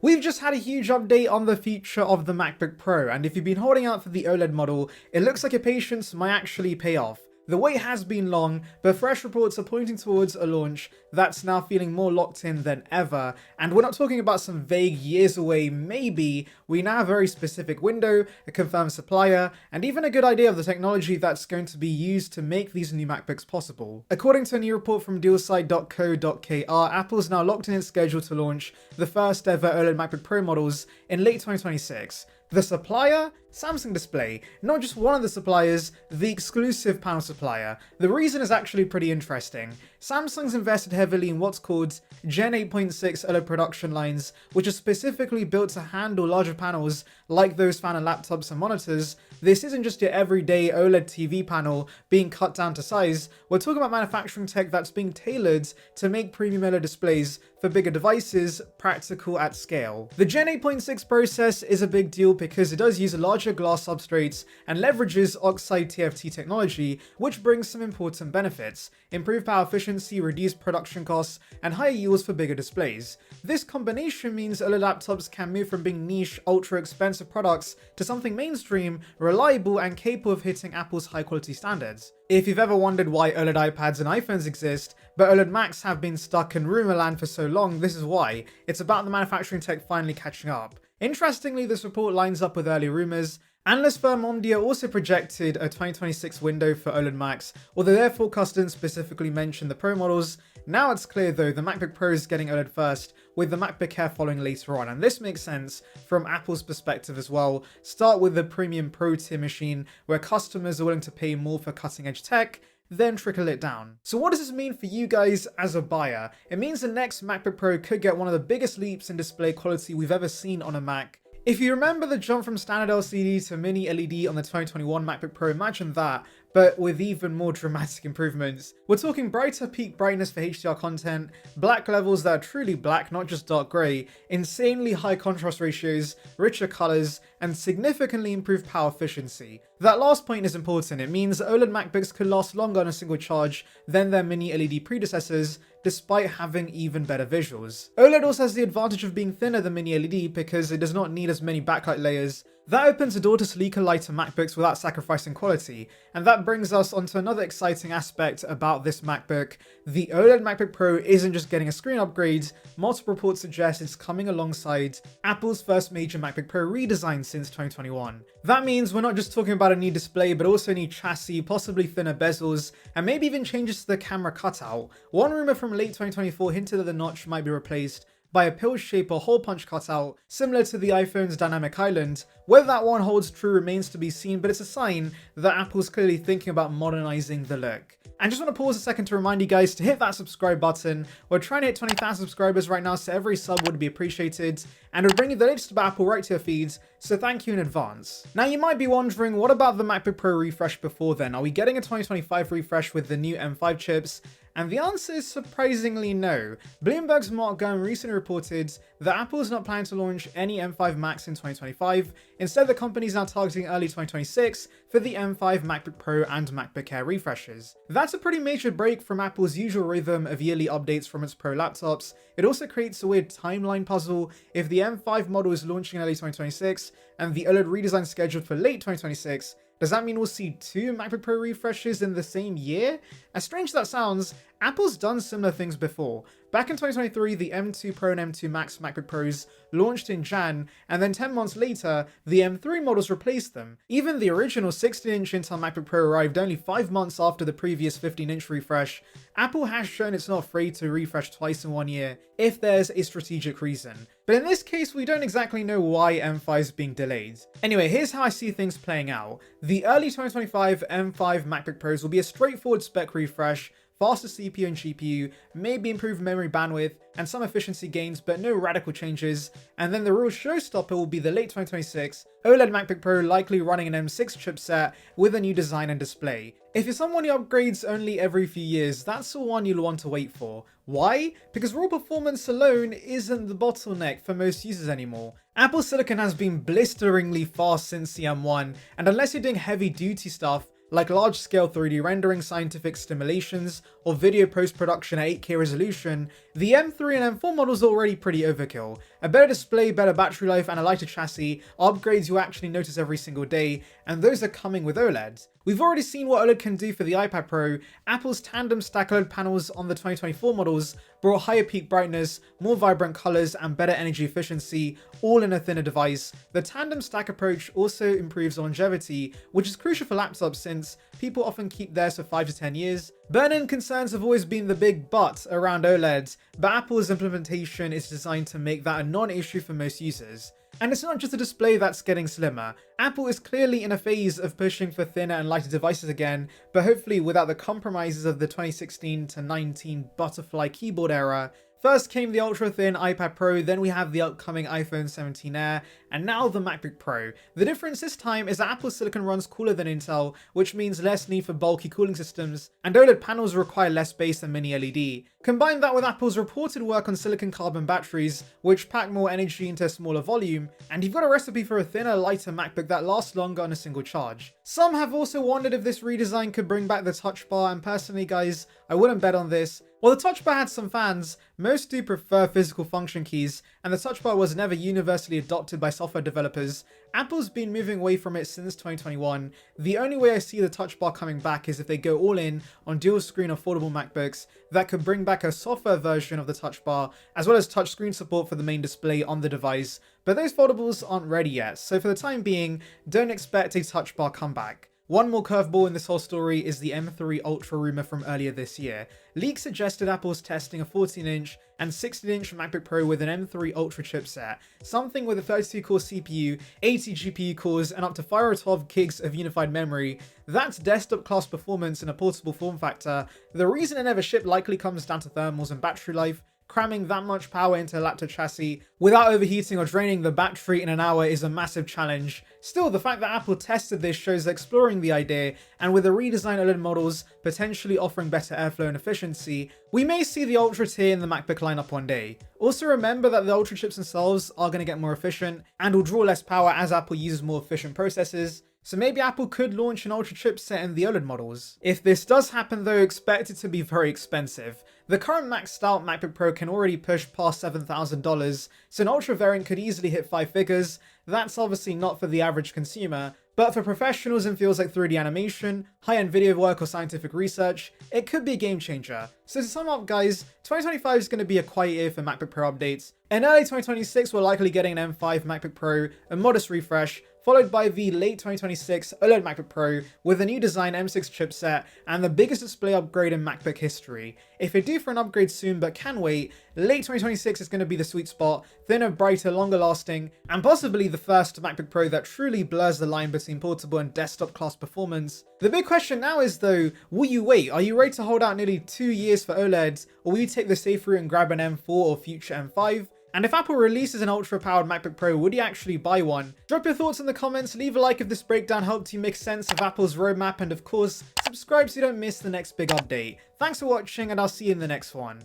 We've just had a huge update on the future of the MacBook Pro, and if you've been holding out for the OLED model, it looks like your patience might actually pay off. The wait has been long, but fresh reports are pointing towards a launch that's now feeling more locked in than ever, and we're not talking about some vague years away maybe. We now have a very specific window, a confirmed supplier, and even a good idea of the technology that's going to be used to make these new MacBooks possible. According to a new report from dealsite.co.kr, Apple's now locked in its schedule to launch the first ever OLED MacBook Pro models in late 2026. The supplier? Samsung Display. Not just one of the suppliers, the exclusive panel supplier. The reason is actually pretty interesting. Samsung's invested heavily in what's called Gen 8.6 OLED production lines, which are specifically built to handle larger panels like those found in laptops and monitors. This isn't just your everyday OLED TV panel being cut down to size. We're talking about manufacturing tech that's being tailored to make premium OLED displays for bigger devices practical at scale. The Gen 8.6 process is a big deal because it does use larger glass substrates and leverages oxide TFT technology, which brings some important benefits: improved power efficiency, reduced production costs, and higher yields for bigger displays. This combination means OLED laptops can move from being niche, ultra expensive products to something mainstream, reliable, and capable of hitting Apple's high quality standards. If you've ever wondered why OLED iPads and iPhones exist, but OLED Macs have been stuck in rumor land for so long, this is why. It's about the manufacturing tech finally catching up. Interestingly, this report lines up with early rumors. Analyst firm Omdia also projected a 2026 window for OLED Macs, although their forecast didn't specifically mention the Pro models. Now it's clear though the MacBook Pro is getting OLED first, with the MacBook Air following later on, and this makes sense from Apple's perspective as well. Start with the premium Pro tier machine, where customers are willing to pay more for cutting edge tech, then trickle it down. So what does this mean for you guys as a buyer? It means the next MacBook Pro could get one of the biggest leaps in display quality we've ever seen on a Mac. If you remember the jump from standard LCD to mini LED on the 2021 MacBook Pro, imagine that, but with even more dramatic improvements. We're talking brighter peak brightness for HDR content, black levels that are truly black, not just dark grey, insanely high contrast ratios, richer colours, and significantly improved power efficiency. That last point is important. It means OLED MacBooks could last longer on a single charge than their mini LED predecessors, despite having even better visuals. OLED also has the advantage of being thinner than mini LED because it does not need as many backlight layers. That opens the door to sleeker, lighter MacBooks without sacrificing quality, and that brings us onto another exciting aspect about this MacBook. The OLED MacBook Pro isn't just getting a screen upgrade. Multiple reports suggest it's coming alongside Apple's first major MacBook Pro redesign since 2021. That means we're not just talking about a new display, but also a new chassis, possibly thinner bezels, and maybe even changes to the camera cutout. One rumor from late 2024 hinted that the notch might be replaced by a pill shape or hole punch cutout, similar to the iPhone's dynamic island. Whether that one holds true remains to be seen, but it's a sign that Apple's clearly thinking about modernizing the look. And just want to pause a second to remind you guys to hit that subscribe button. We're trying to hit 20,000 subscribers right now, so every sub would be appreciated, and we'll bring you the latest about Apple right to your feeds, so thank you in advance. Now you might be wondering, what about the MacBook Pro refresh before then? Are we getting a 2025 refresh with the new M5 chips? And the answer is surprisingly no. Bloomberg's Mark Gurman recently reported that Apple is not planning to launch any M5 Macs in 2025. Instead, the company is now targeting early 2026 for the M5 MacBook Pro and MacBook Air refreshes. That's a pretty major break from Apple's usual rhythm of yearly updates from its Pro laptops. It also creates a weird timeline puzzle. If the M5 model is launching in early 2026 and the OLED redesign scheduled for late 2026, does that mean we'll see two MacBook Pro refreshes in the same year? As strange as that sounds, Apple's done similar things before. Back in 2023, the M2 Pro and M2 Max MacBook Pros launched in Jan, and then 10 months later, the M3 models replaced them. Even the original 16-inch Intel MacBook Pro arrived only 5 months after the previous 15-inch refresh. Apple has shown it's not afraid to refresh twice in 1 year, if there's a strategic reason. But in this case, we don't exactly know why M5 is being delayed. Anyway, here's how I see things playing out. The early 2025 M5 MacBook Pros will be a straightforward spec refresh, faster CPU and GPU, maybe improved memory bandwidth, and some efficiency gains, but no radical changes. And then the real showstopper will be the late 2026 OLED MacBook Pro, likely running an M6 chipset with a new design and display. If you're someone who upgrades only every few years, that's the one you'll want to wait for. Why? Because raw performance alone isn't the bottleneck for most users anymore. Apple Silicon has been blisteringly fast since the M1, and unless you're doing heavy duty stuff, like large-scale 3D rendering, scientific simulations, or video post-production at 8K resolution, the M3 and M4 models are already pretty overkill. A better display, better battery life, and a lighter chassis are upgrades you actually notice every single day, and those are coming with OLED. We've already seen what OLED can do for the iPad Pro. Apple's tandem stack OLED panels on the 2024 models brought higher peak brightness, more vibrant colors, and better energy efficiency, all in a thinner device. The tandem stack approach also improves longevity, which is crucial for laptops since people often keep theirs for 5 to 10 years. Burn-in concerns have always been the big but around OLED, but Apple's implementation is designed to make that a non-issue for most users. And it's not just a display that's getting slimmer. Apple is clearly in a phase of pushing for thinner and lighter devices again, but hopefully without the compromises of the 2016 to 19 butterfly keyboard era. First came the ultra-thin iPad Pro, then we have the upcoming iPhone 17 Air, and now the MacBook Pro. The difference this time is that Apple's silicon runs cooler than Intel, which means less need for bulky cooling systems, and OLED panels require less space than Mini LED. Combine that with Apple's reported work on silicon carbon batteries, which pack more energy into a smaller volume, and you've got a recipe for a thinner, lighter MacBook that lasts longer on a single charge. Some have also wondered if this redesign could bring back the touch bar, and personally guys, I wouldn't bet on this. While the touch bar had some fans, most do prefer physical function keys, and the touch bar was never universally adopted by software developers. Apple's been moving away from it since 2021. The only way I see the touch bar coming back is if they go all in on dual screen affordable MacBooks that could bring back a software version of the touch bar, as well as touchscreen support for the main display on the device. But those foldables aren't ready yet, so for the time being, don't expect a touch bar comeback. One more curveball in this whole story is the M3 Ultra Rumour from earlier this year. Leaks suggested Apple's testing a 14-inch and 16-inch MacBook Pro with an M3 Ultra chipset, something with a 32-core CPU, 80 GPU cores, and up to 5 or 12 gigs of unified memory. That's desktop-class performance in a portable form factor. The reason it never shipped likely comes down to thermals and battery life. Cramming that much power into a laptop chassis without overheating or draining the battery in an hour is a massive challenge. Still, the fact that Apple tested this shows they're exploring the idea, and with the redesigned OLED models potentially offering better airflow and efficiency, we may see the Ultra tier in the MacBook lineup one day. Also remember that the Ultra chips themselves are going to get more efficient and will draw less power as Apple uses more efficient processors. So maybe Apple could launch an Ultra chipset in the OLED models. If this does happen though, expect it to be very expensive. The current maxed out MacBook Pro can already push past $7,000, so an Ultra variant could easily hit 5 figures. That's obviously not for the average consumer, but for professionals in fields like 3D animation, high-end video work or scientific research, it could be a game changer. So to sum up guys, 2025 is going to be a quiet year for MacBook Pro updates. In early 2026 we're likely getting an M5 MacBook Pro, a modest refresh, followed by the late 2026 OLED MacBook Pro with a new design M6 chipset and the biggest display upgrade in MacBook history. If they do for an upgrade soon but can wait, late 2026 is going to be the sweet spot, thinner, brighter, longer lasting, and possibly the first MacBook Pro that truly blurs the line between portable and desktop class performance. The big question now is though, will you wait? Are you ready to hold out nearly 2 years for OLEDs, or will you take the safe route and grab an M4 or future M5? And if Apple releases an ultra-powered MacBook Pro, would you actually buy one? Drop your thoughts in the comments, leave a like if this breakdown helped you make sense of Apple's roadmap, and of course, subscribe so you don't miss the next big update. Thanks for watching, and I'll see you in the next one.